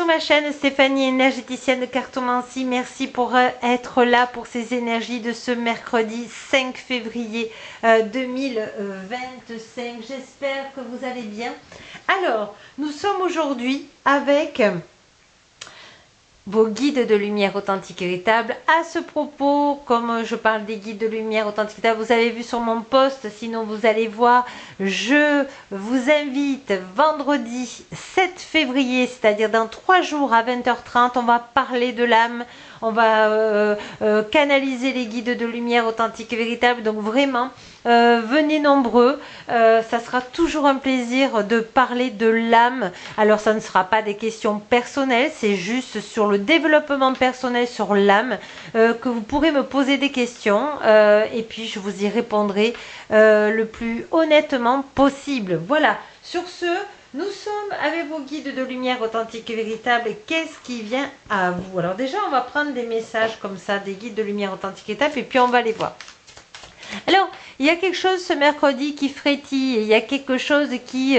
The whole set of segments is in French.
ma chaîne Stéphanie, énergéticienne de cartomancie. Merci pour être là pour ces énergies de ce mercredi 5 février 2025. J'espère que vous allez bien. Alors, nous sommes aujourd'hui avec vos guides de lumière authentique et véritable. À ce propos, comme je parle des guides de lumière authentique et véritable, vous avez vu sur mon post, sinon vous allez voir, je vous invite vendredi 7 février, c'est-à-dire dans 3 jours à 20h30, on va parler de l'âme, on va canaliser les guides de lumière authentique et véritable. Donc vraiment, venez nombreux, ça sera toujours un plaisir de parler de l'âme. Alors ça ne sera pas des questions personnelles, c'est juste sur le développement personnel sur l'âme que vous pourrez me poser des questions et puis je vous y répondrai le plus honnêtement possible. Voilà, sur ce, nous sommes avec vos guides de lumière authentique et véritable. Et qu'est-ce qui vient à vous? Alors déjà, on va prendre des messages comme ça, des guides de lumière authentique et véritable, et puis on va les voir. Alors, il y a quelque chose ce mercredi qui frétille, il y a quelque chose qui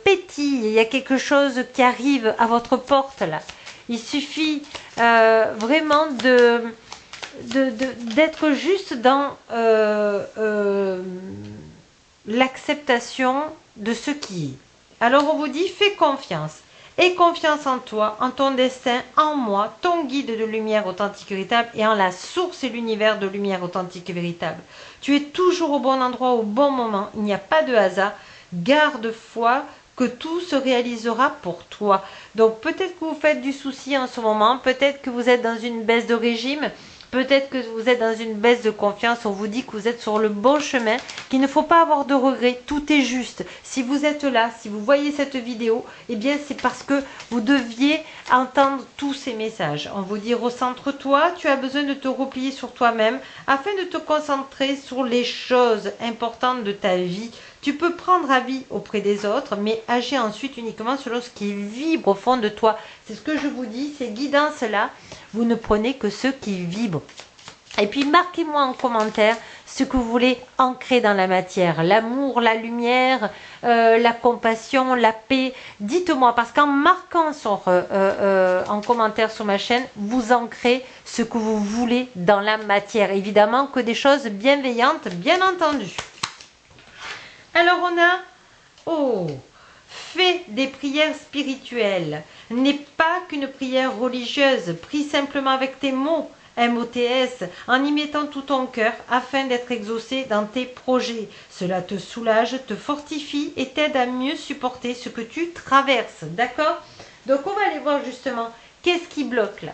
pétille, il y a quelque chose qui arrive à votre porte là. Il suffit vraiment d'être juste dans l'acceptation de ce qui est. Alors on vous dit, fais confiance. Aie confiance en toi, en ton destin, en moi, ton guide de lumière authentique et véritable et en la source et l'univers de lumière authentique et véritable. Tu es toujours au bon endroit, au bon moment. Il n'y a pas de hasard. Garde foi que tout se réalisera pour toi. Donc peut-être que vous faites du souci en ce moment, peut-être que vous êtes dans une baisse de régime, peut-être que vous êtes dans une baisse de confiance, on vous dit que vous êtes sur le bon chemin, qu'il ne faut pas avoir de regrets, tout est juste. Si vous êtes là, si vous voyez cette vidéo, eh bien c'est parce que vous deviez entendre tous ces messages. On vous dit recentre-toi, tu as besoin de te replier sur toi-même afin de te concentrer sur les choses importantes de ta vie. Tu peux prendre avis auprès des autres, mais agir ensuite uniquement selon ce qui vibre au fond de toi. C'est ce que je vous dis, ces guidances-là, vous ne prenez que ceux qui vibrent. Et puis marquez-moi en commentaire ce que vous voulez ancrer dans la matière. L'amour, la lumière, la compassion, la paix. Dites-moi, parce qu'en marquant en commentaire sur ma chaîne, vous ancrez ce que vous voulez dans la matière. Évidemment que des choses bienveillantes, bien entendu. Alors on a, fais des prières spirituelles. N'est pas qu'une prière religieuse, prie simplement avec tes mots, MOTS, en y mettant tout ton cœur afin d'être exaucé dans tes projets. Cela te soulage, te fortifie et t'aide à mieux supporter ce que tu traverses. D'accord? Donc on va aller voir justement qu'est-ce qui bloque là.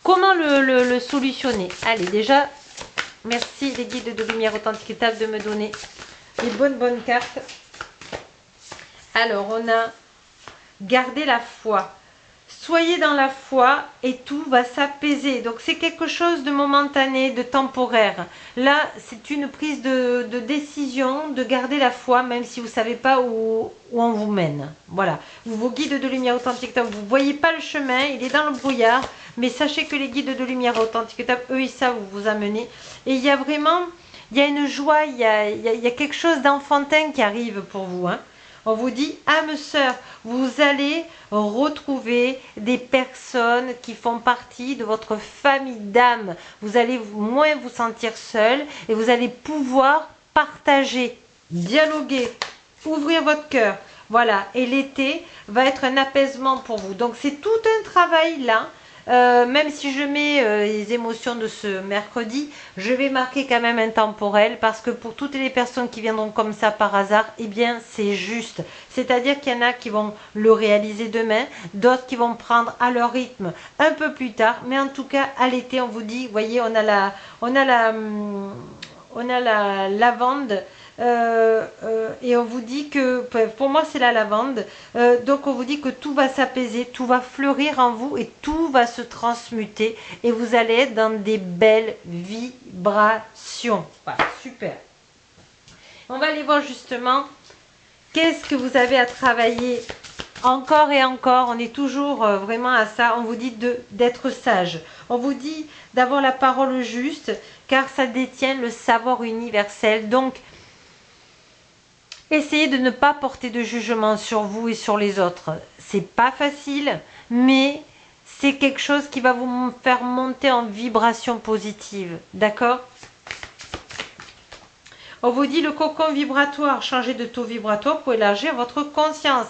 Comment le solutionner? Allez, déjà, merci les guides de lumière authentique et véritable de me donner les bonnes cartes. Alors, on a gardé la foi. Soyez dans la foi et tout va s'apaiser. Donc, c'est quelque chose de momentané, de temporaire. Là, c'est une prise de décision de garder la foi, même si vous ne savez pas où on vous mène. Voilà. Vos guides de lumière authentique, vous ne voyez pas le chemin, il est dans le brouillard. Mais sachez que les guides de lumière authentique, eux, ils savent où vous amener. Et il y a vraiment... Il y a une joie, il y a quelque chose d'enfantin qui arrive pour vous. Hein. On vous dit, âme sœur, vous allez retrouver des personnes qui font partie de votre famille d'âme. Vous allez moins vous sentir seul et vous allez pouvoir partager, dialoguer, ouvrir votre cœur. Voilà, et l'été va être un apaisement pour vous. Donc c'est tout un travail là. Même si je mets les émotions de ce mercredi, je vais marquer quand même un temporel parce que pour toutes les personnes qui viendront comme ça par hasard, eh bien c'est juste. C'est-à-dire qu'il y en a qui vont le réaliser demain, d'autres qui vont prendre à leur rythme un peu plus tard. Mais en tout cas, à l'été, on vous dit, vous voyez, on a la lavande. Et on vous dit que, pour moi c'est la lavande, donc on vous dit que tout va s'apaiser, tout va fleurir en vous et tout va se transmuter et vous allez être dans des belles vibrations. Voilà, super. On va aller voir justement qu'est-ce que vous avez à travailler encore et encore. On est toujours vraiment à ça. On vous dit d'être sage. On vous dit d'avoir la parole juste car ça détient le savoir universel. Donc Essayez de ne pas porter de jugement sur vous et sur les autres. C'est pas facile, mais c'est quelque chose qui va vous faire monter en vibration positive. D'accord? On vous dit le cocon vibratoire, changez de taux vibratoire pour élargir votre conscience.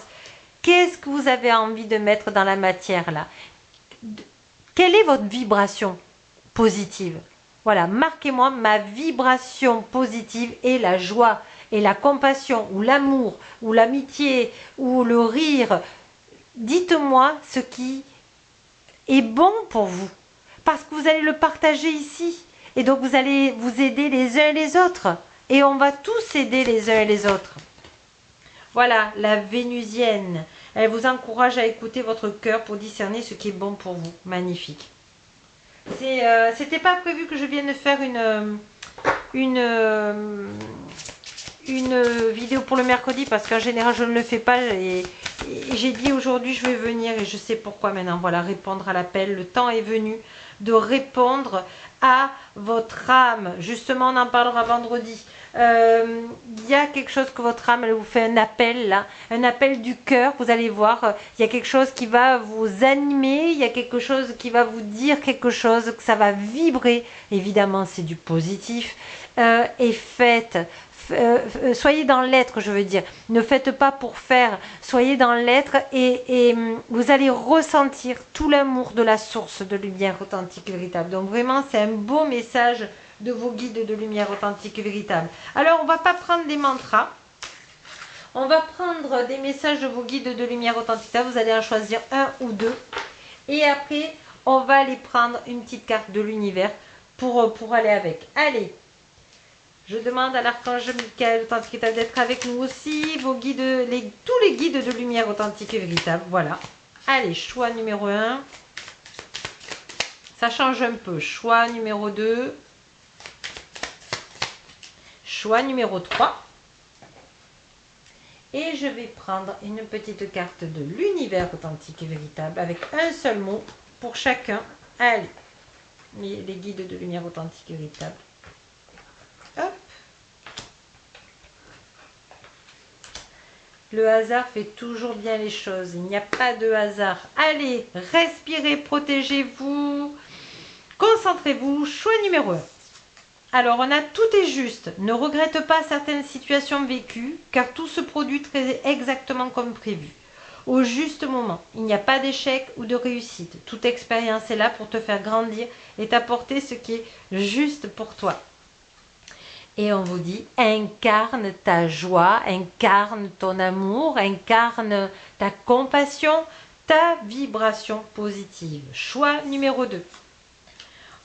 Qu'est-ce que vous avez envie de mettre dans la matière là? Quelle est votre vibration positive? Voilà, marquez-moi ma vibration positive et la joie et la compassion ou l'amour ou l'amitié ou le rire. Dites-moi ce qui est bon pour vous parce que vous allez le partager ici et donc vous allez vous aider les uns et les autres et on va tous aider les uns et les autres. Voilà, la Vénusienne. Elle vous encourage à écouter votre cœur pour discerner ce qui est bon pour vous. Magnifique. C'était pas prévu que je vienne de faire une vidéo pour le mercredi parce qu'en général je ne le fais pas et j'ai dit aujourd'hui je vais venir et je sais pourquoi maintenant. Voilà, répondre à l'appel. Le temps est venu de répondre à votre âme. Justement, on en parlera vendredi. Il y a quelque chose que votre âme, elle vous fait un appel là, un appel du cœur, vous allez voir, il y a quelque chose qui va vous animer, il y a quelque chose qui va vous dire quelque chose, que ça va vibrer, évidemment c'est du positif, et faites, soyez dans l'être, je veux dire, ne faites pas pour faire, soyez dans l'être et vous allez ressentir tout l'amour de la source de lumière authentique et véritable. Donc vraiment c'est un beau message de vos guides de lumière authentique et véritable. Alors, on va pas prendre des mantras. On va prendre des messages de vos guides de lumière authentique. Vous allez en choisir un ou deux. Et après, on va aller prendre une petite carte de l'univers pour aller avec. Allez, je demande à l'archange Michael authentique et véritable d'être avec nous aussi. Vos guides, tous les guides de lumière authentique et véritable. Voilà. Allez, choix numéro 1. Ça change un peu. Choix numéro 2. Choix numéro 3. Et je vais prendre une petite carte de l'univers authentique et véritable avec un seul mot pour chacun. Allez, les guides de lumière authentique et véritable. Hop. Le hasard fait toujours bien les choses. Il n'y a pas de hasard. Allez, respirez, protégez-vous. Concentrez-vous. Choix numéro 1. Alors, on a tout est juste. Ne regrette pas certaines situations vécues, car tout se produit très exactement comme prévu. Au juste moment, il n'y a pas d'échec ou de réussite. Toute expérience est là pour te faire grandir et t'apporter ce qui est juste pour toi. Et on vous dit, incarne ta joie, incarne ton amour, incarne ta compassion, ta vibration positive. Choix numéro 2.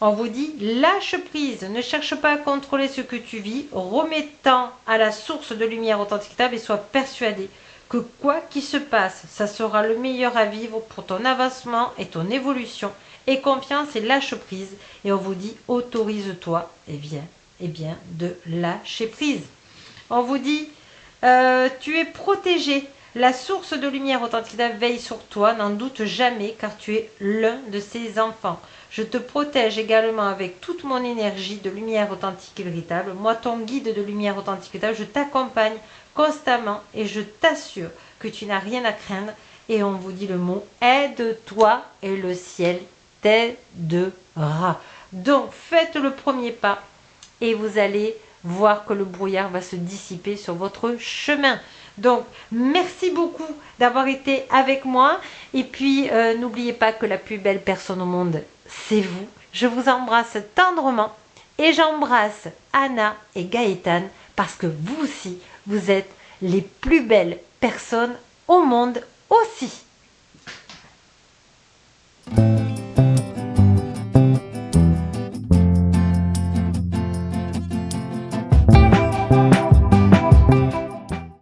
On vous dit, lâche prise, ne cherche pas à contrôler ce que tu vis, remets-toi à la source de lumière authentique et sois persuadé que quoi qu'il se passe, ça sera le meilleur à vivre pour ton avancement et ton évolution. Et confiance et lâche prise. Et on vous dit, autorise-toi, et bien, de lâcher prise. On vous dit, tu es protégé. La source de lumière authentique veille sur toi, n'en doute jamais, car tu es l'un de ses enfants. Je te protège également avec toute mon énergie de lumière authentique et véritable. Moi, ton guide de lumière authentique et véritable, je t'accompagne constamment et je t'assure que tu n'as rien à craindre. Et on vous dit le mot aide-toi et le ciel t'aidera. Donc, faites le premier pas et vous allez voir que le brouillard va se dissiper sur votre chemin. Donc, merci beaucoup d'avoir été avec moi. Et puis, n'oubliez pas que la plus belle personne au monde, c'est vous. Je vous embrasse tendrement et j'embrasse Anna et Gaëtan parce que vous aussi, vous êtes les plus belles personnes au monde aussi.